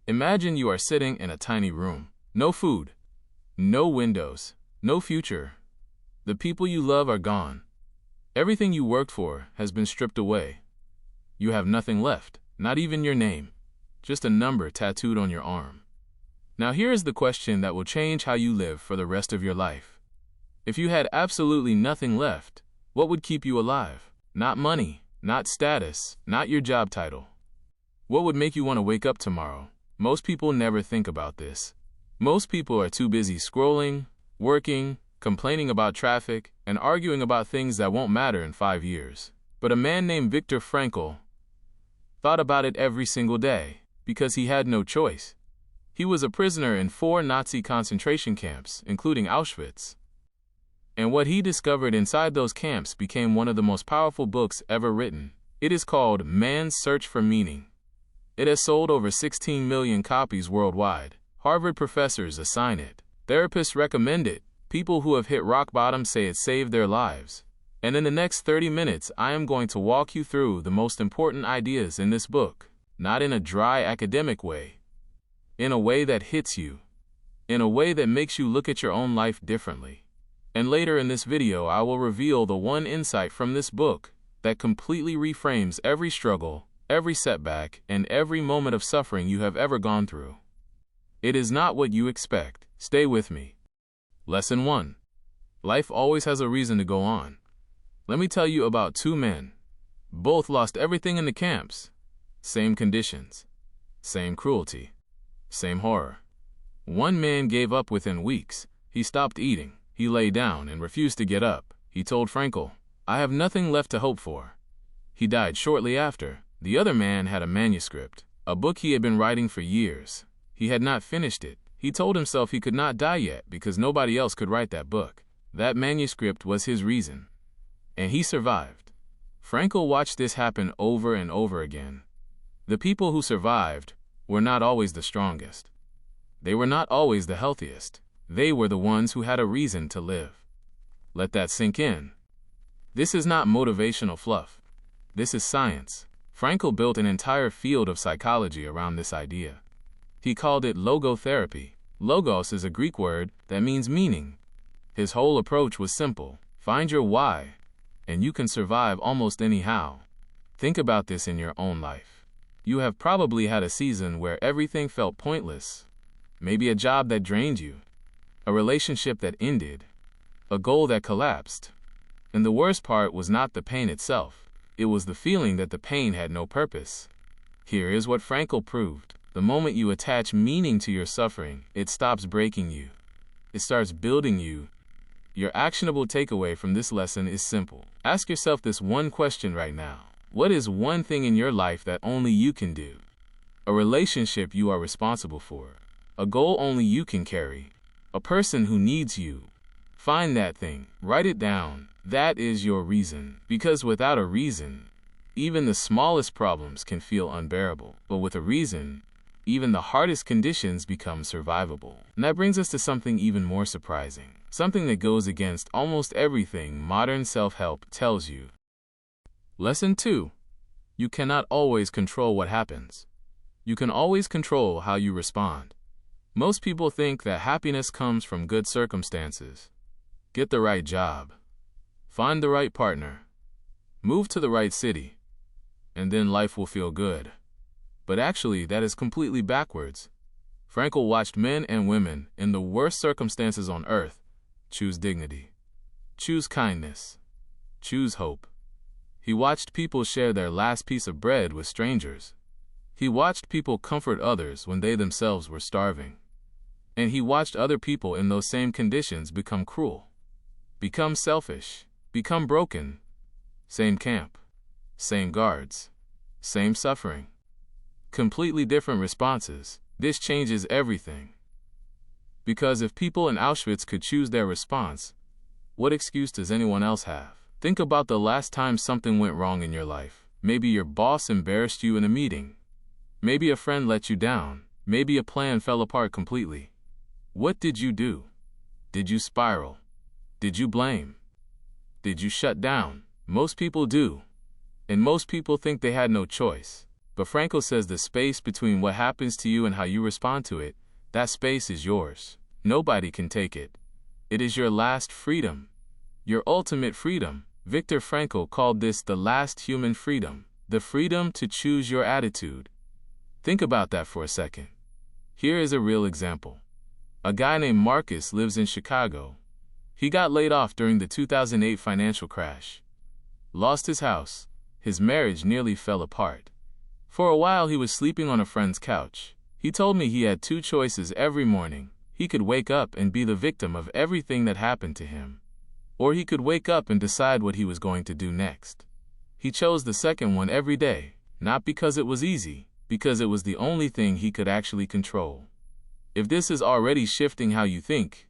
Imagine you are sitting in a tiny room. No food, no windows, no future. The people you love are gone. Everything you worked for has been stripped away. You have nothing left, not even your name, just a number tattooed on your arm. Now here is the question that will change how you live for the rest of your life. If you had absolutely nothing left, what would keep you alive? Not money, not status, not your job title. What would make you want to wake up tomorrow? Most people never think about this. Most people are too busy scrolling, working, complaining about traffic, and arguing about things that won't matter in 5 years. But a man named Viktor Frankl thought about it every single day, because he had no choice. He was a prisoner in 4 Nazi concentration camps, including Auschwitz. And what he discovered inside those camps became one of the most powerful books ever written. It is called Man's Search for Meaning. It has sold over 16 million copies worldwide. Harvard professors assign it. Therapists recommend it. People who have hit rock bottom say it saved their lives. And in the next 30 minutes, I am going to walk you through the most important ideas in this book, not in a dry academic way, in a way that hits you, in a way that makes you look at your own life differently. And later in this video, I will reveal the one insight from this book that completely reframes every struggle, every setback, and every moment of suffering you have ever gone through. It is not what you expect. Stay with me. Lesson 1. Life always has a reason to go on. Let me tell you about 2 men. Both lost everything in the camps. Same conditions. Same cruelty. Same horror. One man gave up within weeks. He stopped eating. He lay down and refused to get up. He told Frankl, "I have nothing left to hope for." He died shortly after. The other man had a manuscript, a book he had been writing for years. He had not finished it. He told himself he could not die yet because nobody else could write that book. That manuscript was his reason. And he survived. Frankl watched this happen over and over again. The people who survived were not always the strongest. They were not always the healthiest. They were the ones who had a reason to live. Let that sink in. This is not motivational fluff. This is science. Frankl built an entire field of psychology around this idea. He called it logotherapy. Logos is a Greek word that means meaning. His whole approach was simple. Find your why, and you can survive almost anyhow. Think about this in your own life. You have probably had a season where everything felt pointless. Maybe a job that drained you, a relationship that ended, a goal that collapsed. And the worst part was not the pain itself. It was the feeling that the pain had no purpose. Here is what Frankl proved. The moment you attach meaning to your suffering, it stops breaking you. It starts building you. Your actionable takeaway from this lesson is simple. Ask yourself this one question right now. What is one thing in your life that only you can do? A relationship you are responsible for. A goal only you can carry. A person who needs you. Find that thing. Write it down. That is your reason. Because without a reason, even the smallest problems can feel unbearable. But with a reason, even the hardest conditions become survivable. And that brings us to something even more surprising. Something that goes against almost everything modern self-help tells you. Lesson 2. You cannot always control what happens. You can always control how you respond. Most people think that happiness comes from good circumstances. Get the right job. Find the right partner. Move to the right city. And then life will feel good. But actually, that is completely backwards. Frankl watched men and women in the worst circumstances on earth choose dignity, choose kindness, choose hope. He watched people share their last piece of bread with strangers. He watched people comfort others when they themselves were starving. And he watched other people in those same conditions become cruel, become selfish, become broken. Same camp, same guards, same suffering. Completely different responses. This changes everything. Because if people in Auschwitz could choose their response, what excuse does anyone else have? Think about the last time something went wrong in your life. Maybe your boss embarrassed you in a meeting. Maybe a friend let you down. Maybe a plan fell apart completely. What did you do? Did you spiral? Did you blame? Did you shut down? Most people do. And most people think they had no choice. But Frankl says the space between what happens to you and how you respond to it, that space is yours. Nobody can take it. It is your last freedom. Your ultimate freedom. Viktor Frankl called this the last human freedom, the freedom to choose your attitude. Think about that for a second. Here is a real example. A guy named Marcus lives in Chicago. He got laid off during the 2008 financial crash. Lost his house. His marriage nearly fell apart. For a while he was sleeping on a friend's couch. He told me he had two choices every morning. He could wake up and be the victim of everything that happened to him, or he could wake up and decide what he was going to do next. He chose the second one every day, not because it was easy, because it was the only thing he could actually control. If this is already shifting how you think,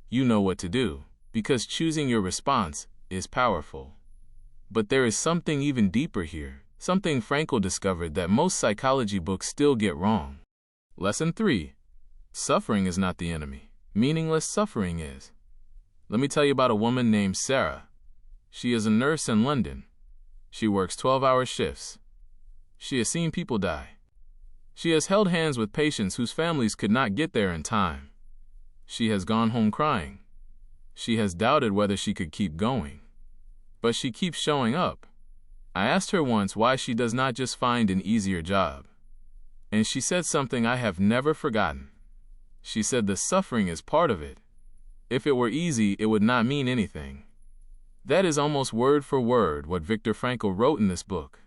you know what to do, because choosing your response is powerful. But there is something even deeper here, something Frankl discovered that most psychology books still get wrong. Lesson 3. Suffering is not the enemy. Meaningless suffering is. Let me tell you about a woman named Sarah. She is a nurse in London. She works 12-hour shifts. She has seen people die. She has held hands with patients whose families could not get there in time. She has gone home crying. She has doubted whether she could keep going. But she keeps showing up. I asked her once why she does not just find an easier job. And she said something I have never forgotten. She said the suffering is part of it. If it were easy, it would not mean anything. That is almost word for word what Viktor Frankl wrote in this book.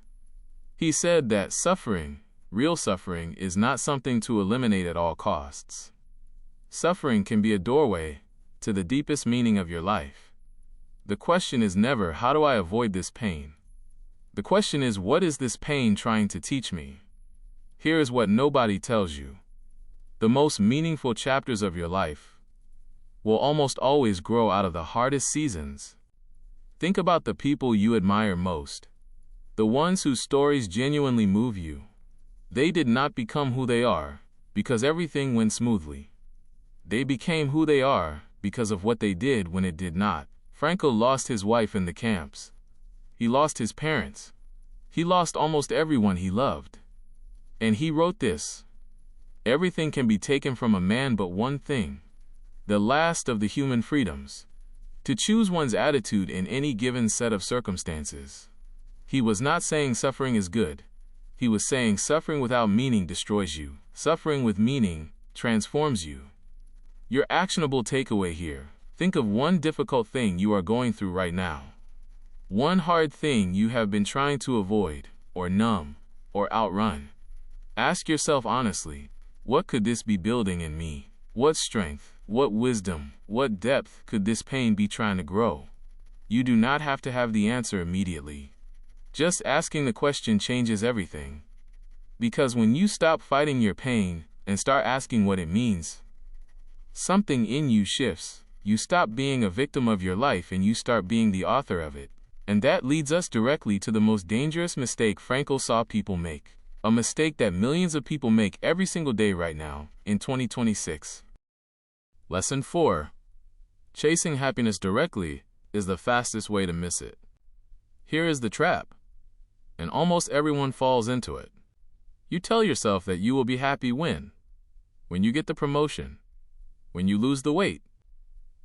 He said that suffering, real suffering, is not something to eliminate at all costs. Suffering can be a doorway to the deepest meaning of your life. The question is never, how do I avoid this pain? The question is, what is this pain trying to teach me? Here is what nobody tells you. The most meaningful chapters of your life will almost always grow out of the hardest seasons. Think about the people you admire most, the ones whose stories genuinely move you. They did not become who they are because everything went smoothly. They became who they are because of what they did when it did not. Frankl lost his wife in the camps. He lost his parents. He lost almost everyone he loved. And he wrote this: everything can be taken from a man but one thing, the last of the human freedoms, to choose one's attitude in any given set of circumstances. He was not saying suffering is good. He was saying suffering without meaning destroys you. Suffering with meaning transforms you. Your actionable takeaway here: think of one difficult thing you are going through right now. One hard thing you have been trying to avoid, or numb, or outrun. Ask yourself honestly, what could this be building in me? What strength, what wisdom, what depth could this pain be trying to grow? You do not have to have the answer immediately. Just asking the question changes everything. Because when you stop fighting your pain and start asking what it means, something in you shifts. You stop being a victim of your life and you start being the author of it. And that leads us directly to the most dangerous mistake Frankl saw people make. A mistake that millions of people make every single day right now, in 2026. Lesson 4. Chasing happiness directly is the fastest way to miss it. Here is the trap, and almost everyone falls into it. You tell yourself that you will be happy when you get the promotion, when you lose the weight,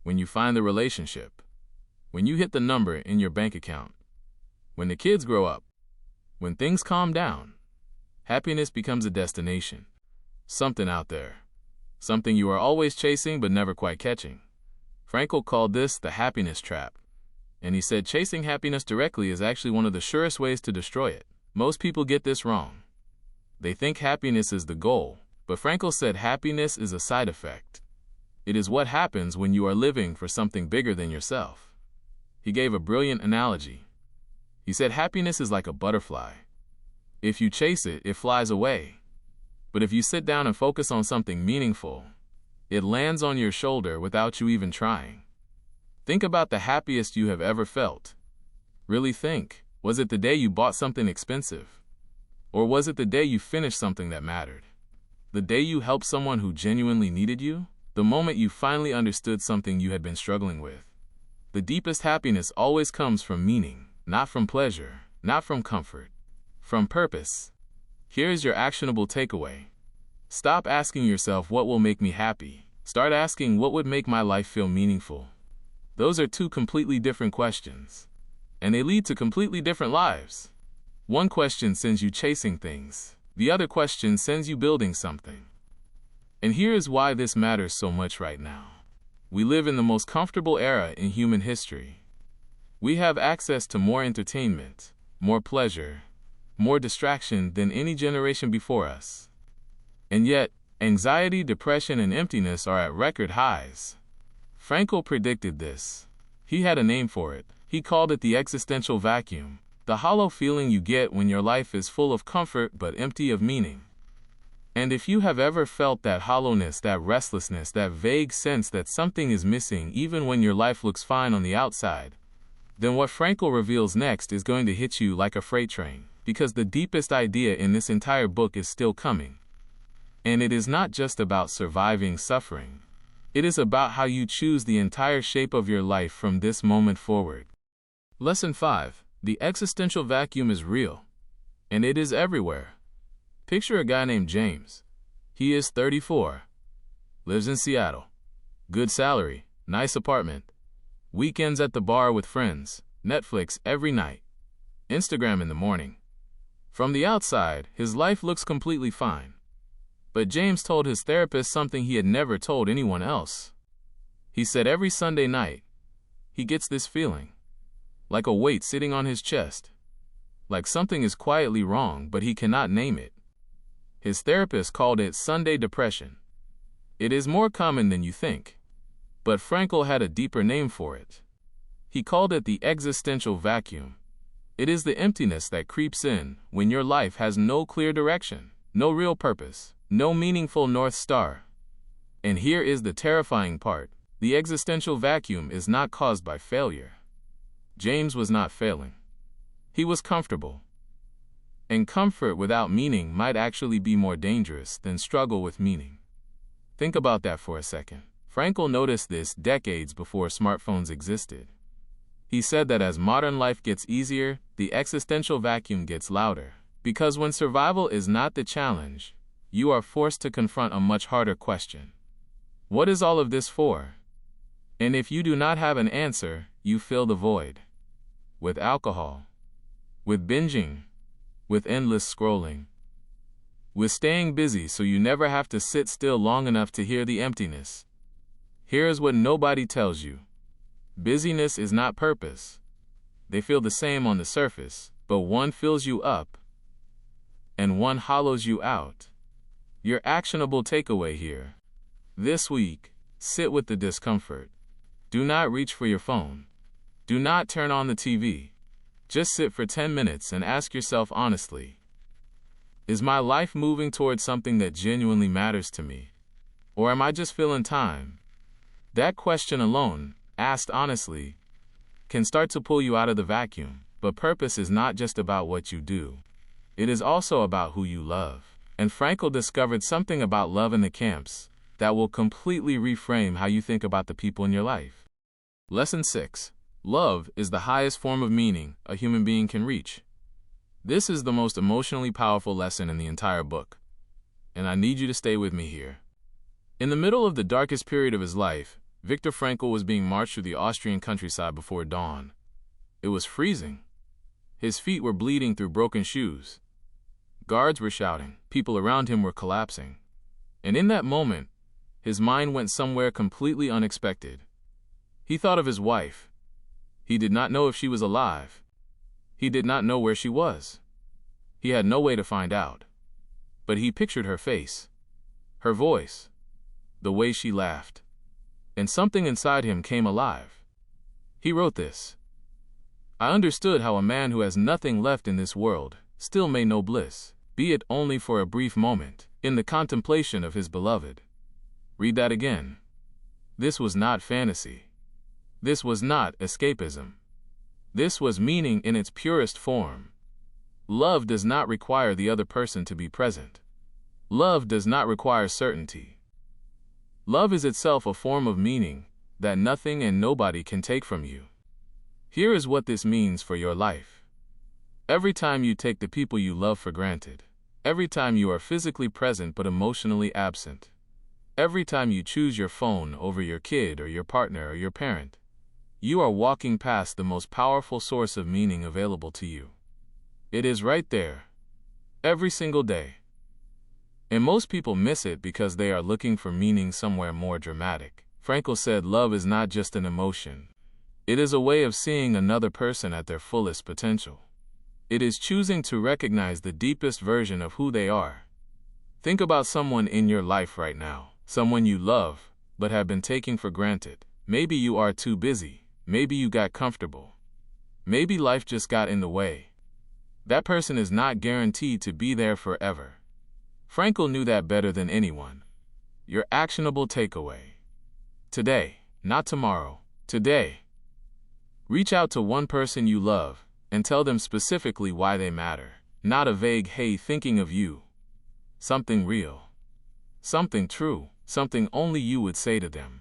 when you find the relationship, when you hit the number in your bank account, when the kids grow up, when things calm down. Happiness becomes a destination, something out there, something you are always chasing but never quite catching. Frankl called this the happiness trap, and he said chasing happiness directly is actually one of the surest ways to destroy it. Most people get this wrong. They think happiness is the goal, but Frankl said happiness is a side effect. It is what happens when you are living for something bigger than yourself. He gave a brilliant analogy. He said happiness is like a butterfly. If you chase it, it flies away. But if you sit down and focus on something meaningful, it lands on your shoulder without you even trying. Think about the happiest you have ever felt. Really think, was it the day you bought something expensive? Or was it the day you finished something that mattered? The day you helped someone who genuinely needed you? The moment you finally understood something you had been struggling with? The deepest happiness always comes from meaning, not from pleasure, not from comfort, from purpose. Here's your actionable takeaway. Stop asking yourself what will make me happy. Start asking what would make my life feel meaningful. Those are two completely different questions, and they lead to completely different lives. One question sends you chasing things. The other question sends you building something. And here is why this matters so much right now. We live in the most comfortable era in human history. We have access to more entertainment, more pleasure, more distraction than any generation before us. And yet, anxiety, depression, and emptiness are at record highs. Frankl predicted this. He had a name for it. He called it the existential vacuum, the hollow feeling you get when your life is full of comfort but empty of meaning. And if you have ever felt that hollowness, that restlessness, that vague sense that something is missing even when your life looks fine on the outside, then what Frankl reveals next is going to hit you like a freight train, because the deepest idea in this entire book is still coming. And it is not just about surviving suffering. It is about how you choose the entire shape of your life from this moment forward. Lesson 5. The existential vacuum is real, and it is everywhere. Picture a guy named James. He is 34, lives in Seattle. Good salary, nice apartment, weekends at the bar with friends, Netflix every night, Instagram in the morning. From the outside, his life looks completely fine. But James told his therapist something he had never told anyone else. He said every Sunday night, he gets this feeling, like a weight sitting on his chest, like something is quietly wrong but he cannot name it. His therapist called it Sunday depression. It is more common than you think, but Frankl had a deeper name for it. He called it the existential vacuum. It is the emptiness that creeps in when your life has no clear direction, no real purpose, no meaningful North Star. And here is the terrifying part. The existential vacuum is not caused by failure. James was not failing. He was comfortable. And comfort without meaning might actually be more dangerous than struggle with meaning. Think about that for a second. Frankl noticed this decades before smartphones existed. He said that as modern life gets easier, the existential vacuum gets louder. Because when survival is not the challenge, you are forced to confront a much harder question. What is all of this for? And if you do not have an answer, you fill the void. With alcohol. With binging. With endless scrolling. With staying busy so you never have to sit still long enough to hear the emptiness. Here is what nobody tells you. Busyness is not purpose. They feel the same on the surface, but one fills you up, and one hollows you out. Your actionable takeaway here. This week, sit with the discomfort. Do not reach for your phone. Do not turn on the TV. Just sit for 10 minutes and ask yourself honestly, is my life moving towards something that genuinely matters to me? Or am I just filling time? That question alone, asked honestly, can start to pull you out of the vacuum. But purpose is not just about what you do. It is also about who you love. And Frankl discovered something about love in the camps that will completely reframe how you think about the people in your life. Lesson 6. Love is the highest form of meaning a human being can reach. This is the most emotionally powerful lesson in the entire book, and I need you to stay with me here. In the middle of the darkest period of his life, Viktor Frankl was being marched through the Austrian countryside before dawn. It was freezing. His feet were bleeding through broken shoes. Guards were shouting. People around him were collapsing. And in that moment, his mind went somewhere completely unexpected. He thought of his wife. He did not know if she was alive. He did not know where she was. He had no way to find out. But he pictured her face, her voice, the way she laughed. And something inside him came alive. He wrote this. I understood how a man who has nothing left in this world still may know bliss, be it only for a brief moment, in the contemplation of his beloved. Read that again. This was not fantasy. This was not escapism. This was meaning in its purest form. Love does not require the other person to be present. Love does not require certainty. Love is itself a form of meaning that nothing and nobody can take from you. Here is what this means for your life. Every time you take the people you love for granted, Every time you are physically present but emotionally absent. Every time you choose your phone over your kid or your partner or your parent. You are walking past the most powerful source of meaning available to you. It is right there. Every single day. And most people miss it because they are looking for meaning somewhere more dramatic. Frankl said love is not just an emotion. It is a way of seeing another person at their fullest potential. It is choosing to recognize the deepest version of who they are. Think about someone in your life right now, someone you love, but have been taking for granted. Maybe you are too busy. Maybe you got comfortable. Maybe life just got in the way. That person is not guaranteed to be there forever. Frankl knew that better than anyone. Your actionable takeaway. Today, not tomorrow, today. Reach out to one person you love and tell them specifically why they matter. Not a vague, hey, thinking of you. Something real. Something true. Something only you would say to them.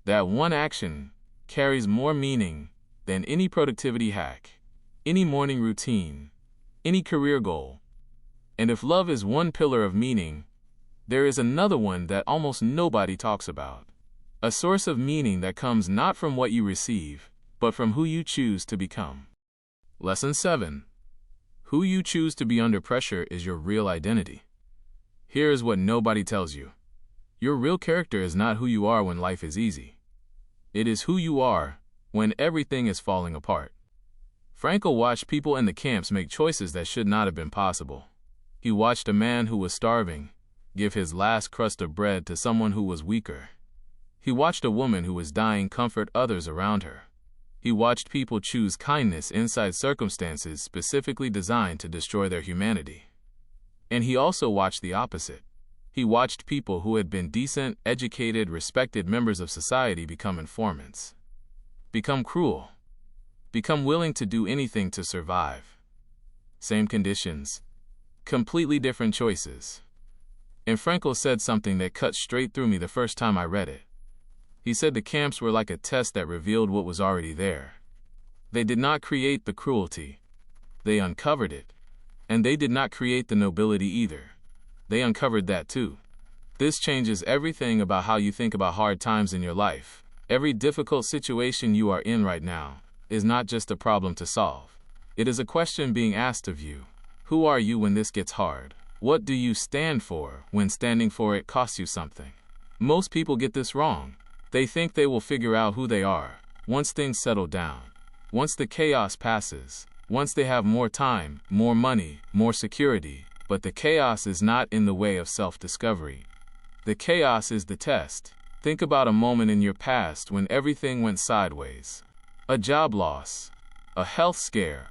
That one action carries more meaning than any productivity hack, any morning routine, any career goal. And if love is one pillar of meaning, there is another one that almost nobody talks about. A source of meaning that comes not from what you receive, but from who you choose to become. Lesson 7. Who you choose to be under pressure is your real identity. Here is what nobody tells you. Your real character is not who you are when life is easy. It is who you are when everything is falling apart. Frankl watched people in the camps make choices that should not have been possible. He watched a man who was starving give his last crust of bread to someone who was weaker. He watched a woman who was dying comfort others around her. He watched people choose kindness inside circumstances specifically designed to destroy their humanity. And he also watched the opposite. He watched people who had been decent, educated, respected members of society become informants. Become cruel. Become willing to do anything to survive. Same conditions. Completely different choices. And Frankl said something that cut straight through me the first time I read it. He said the camps were like a test that revealed what was already there. They did not create the cruelty. They uncovered it. And they did not create the nobility either. They uncovered that too. This changes everything about how you think about hard times in your life. Every difficult situation you are in right now is not just a problem to solve. It is a question being asked of you. Who are you when this gets hard? What do you stand for when standing for it costs you something? Most people get this wrong. They think they will figure out who they are once things settle down, once the chaos passes, once they have more time, more money, more security. But the chaos is not in the way of self-discovery. The chaos is the test. Think about a moment in your past when everything went sideways. A job loss, a health scare,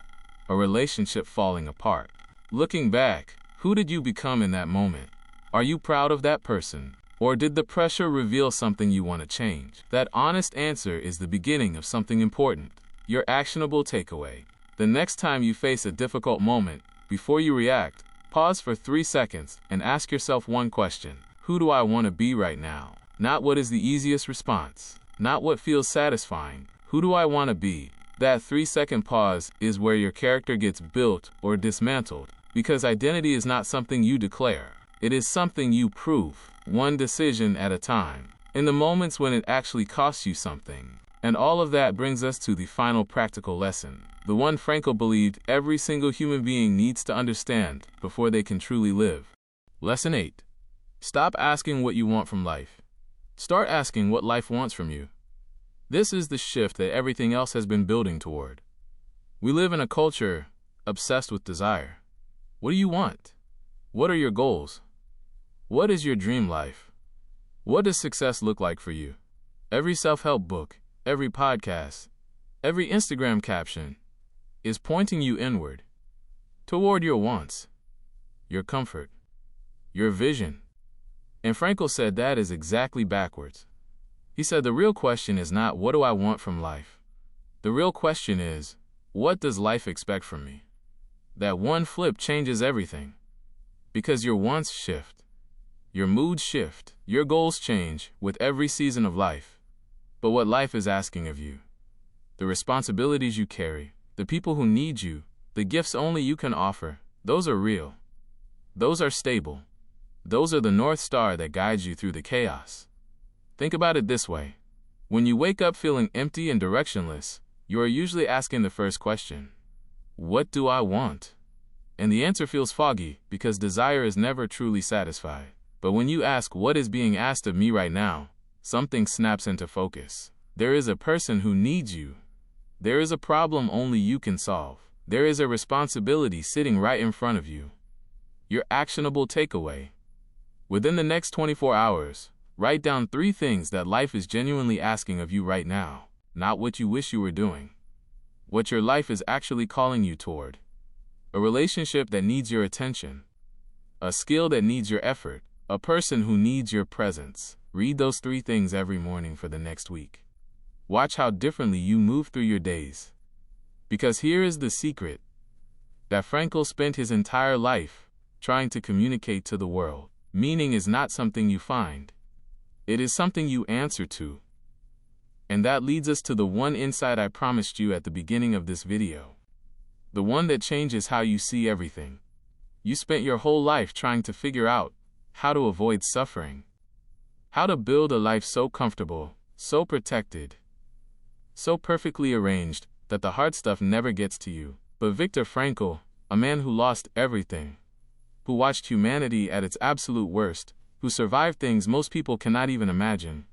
a relationship falling apart. Looking back, who did you become in that moment? Are you proud of that person? Or did the pressure reveal something you want to change? That honest answer is the beginning of something important. Your actionable takeaway. The next time you face a difficult moment, before you react, pause for 3 seconds and ask yourself one question. Who do I want to be right now? Not what is the easiest response. Not what feels satisfying. Who do I want to be? That 3-second pause is where your character gets built or dismantled. Because identity is not something you declare. It is something you prove, one decision at a time. In the moments when it actually costs you something. And all of that brings us to the final practical lesson. The one Frankl believed every single human being needs to understand before they can truly live. Lesson 8. Stop asking what you want from life. Start asking what life wants from you. This is the shift that everything else has been building toward. We live in a culture obsessed with desire. What do you want? What are your goals? What is your dream life? What does success look like for you? Every self-help book, every podcast, every Instagram caption is pointing you inward, toward your wants, your comfort, your vision. And Frankl said that is exactly backwards. He said the real question is not what do I want from life? The real question is, what does life expect from me? That one flip changes everything. Because your wants shift, your moods shift, your goals change with every season of life. But what life is asking of you, the responsibilities you carry, the people who need you, the gifts only you can offer, those are real. Those are stable. Those are the North Star that guides you through the chaos. Think about it this way. When you wake up feeling empty and directionless, you are usually asking the first question, what do I want? And the answer feels foggy because desire is never truly satisfied. But when you ask, what is being asked of me right now, something snaps into focus. There is a person who needs you. There is a problem only you can solve. There is a responsibility sitting right in front of you. Your actionable takeaway. Within the next 24 hours, write down 3 things that life is genuinely asking of you right now, not what you wish you were doing. What your life is actually calling you toward. A relationship that needs your attention. A skill that needs your effort. A person who needs your presence. Read those 3 things every morning for the next week. Watch how differently you move through your days. Because here is the secret that Frankl spent his entire life trying to communicate to the world. Meaning is not something you find. It is something you answer to. And that leads us to the one insight I promised you at the beginning of this video. The one that changes how you see everything. You spent your whole life trying to figure out how to avoid suffering. How to build a life so comfortable, so protected, so perfectly arranged that the hard stuff never gets to you. But Viktor Frankl, a man who lost everything, who watched humanity at its absolute worst, who survived things most people cannot even imagine,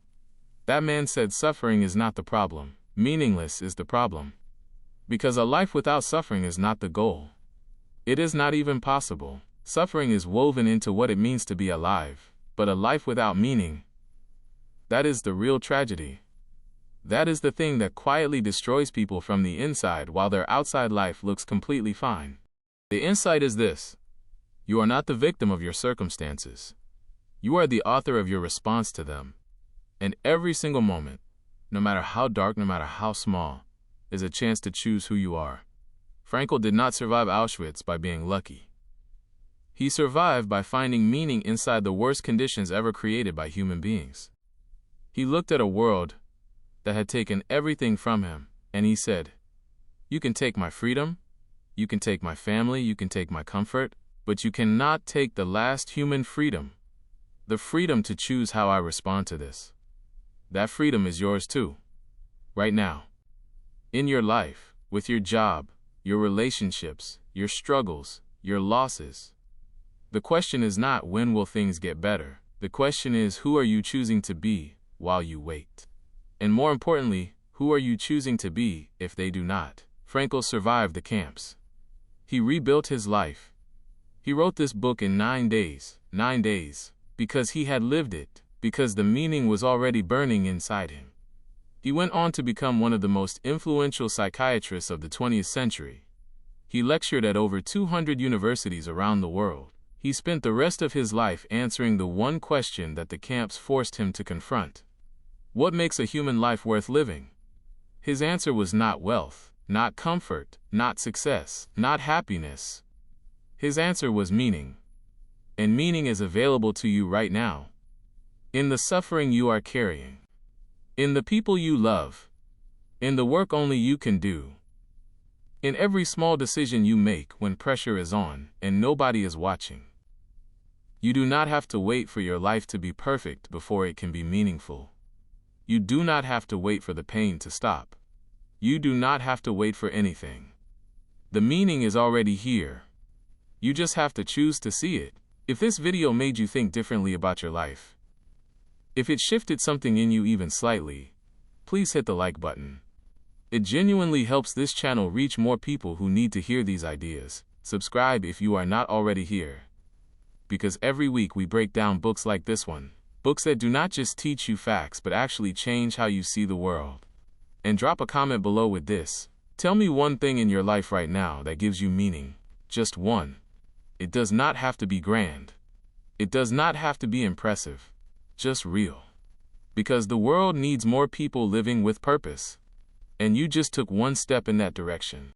that man said suffering is not the problem, meaningless is the problem. Because a life without suffering is not the goal. It is not even possible. Suffering is woven into what it means to be alive, but a life without meaning, that is the real tragedy. That is the thing that quietly destroys people from the inside while their outside life looks completely fine. The insight is this: you are not the victim of your circumstances. You are the author of your response to them. And every single moment, no matter how dark, no matter how small, is a chance to choose who you are. Frankl did not survive Auschwitz by being lucky. He survived by finding meaning inside the worst conditions ever created by human beings. He looked at a world that had taken everything from him, and he said, you can take my freedom, you can take my family, you can take my comfort, but you cannot take the last human freedom, the freedom to choose how I respond to this. That freedom is yours too, right now. In your life, with your job, your relationships, your struggles, your losses. The question is not when will things get better. The question is, who are you choosing to be while you wait? And more importantly, who are you choosing to be if they do not? Frankl survived the camps. He rebuilt his life. He wrote this book in 9 days, because he had lived it, because the meaning was already burning inside him. He went on to become one of the most influential psychiatrists of the 20th century. He lectured at over 200 universities around the world. He spent the rest of his life answering the one question that the camps forced him to confront. What makes a human life worth living? His answer was not wealth, not comfort, not success, not happiness. His answer was meaning. And meaning is available to you right now. In the suffering you are carrying. In the people you love. In the work only you can do. In every small decision you make when pressure is on and nobody is watching. You do not have to wait for your life to be perfect before it can be meaningful. You do not have to wait for the pain to stop. You do not have to wait for anything. The meaning is already here. You just have to choose to see it. If this video made you think differently about your life, if it shifted something in you even slightly, please hit the like button. It genuinely helps this channel reach more people who need to hear these ideas. Subscribe if you are not already here. Because every week we break down books like this one. Books that do not just teach you facts but actually change how you see the world. And drop a comment below with this. Tell me one thing in your life right now that gives you meaning. Just one. It does not have to be grand. It does not have to be impressive. Just real. Because the world needs more people living with purpose. And you just took one step in that direction.